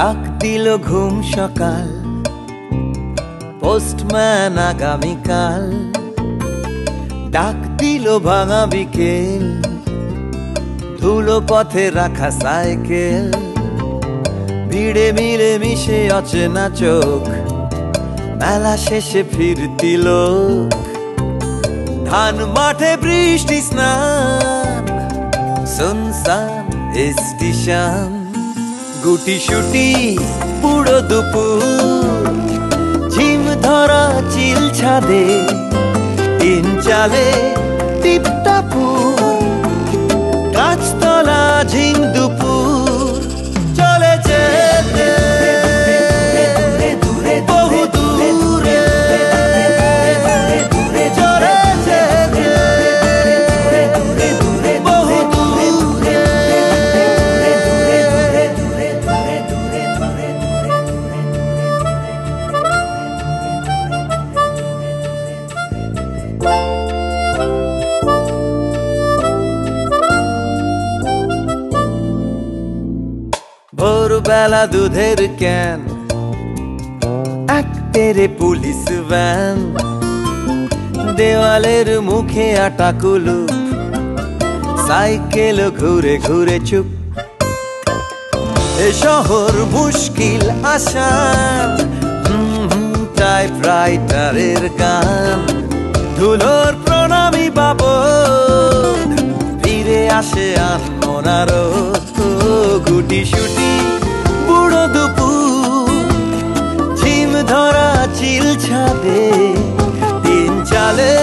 ডাক দিল ঘুম সকাল, পোস্টম্যান আগামীকাল। ডাক দিল ভাঙা বিকেল, ধুলো পথে রাখা সাইকেল। ভিড়ে মিলে মিশে অচেনা চোখ, মেলা শেষে ফিরতি লোক। ধান মাঠে বৃষ্টি স্নান, সুনসান স্টেশন। গুটি সুটি পুরো দুপুর, ঝিম ধরা চিল ছাদে, তিন চালে টিপটাপুর। গাছতলা ঝিম দুপুর, চলে যেতে বহু দূরে, চলে যেতে বহু দূরে। ভোরবেলা দুধের ক্যান, এক তেরে পুলিশ ভ্যান। দেওয়ালের মুখে আটা কুলুপ, সাইকেল ঘুরে ঘুরে চুপ। এ শহর মুশকিল আসান, টাইপরাইটারের গান। ধুলোর প্রণামী বাবদ, ফিরে আসে আনমনারো। গুটি সুটি বুড়ো দুপুর, ঝিম ধরা চিল ছাদে, তিন চালে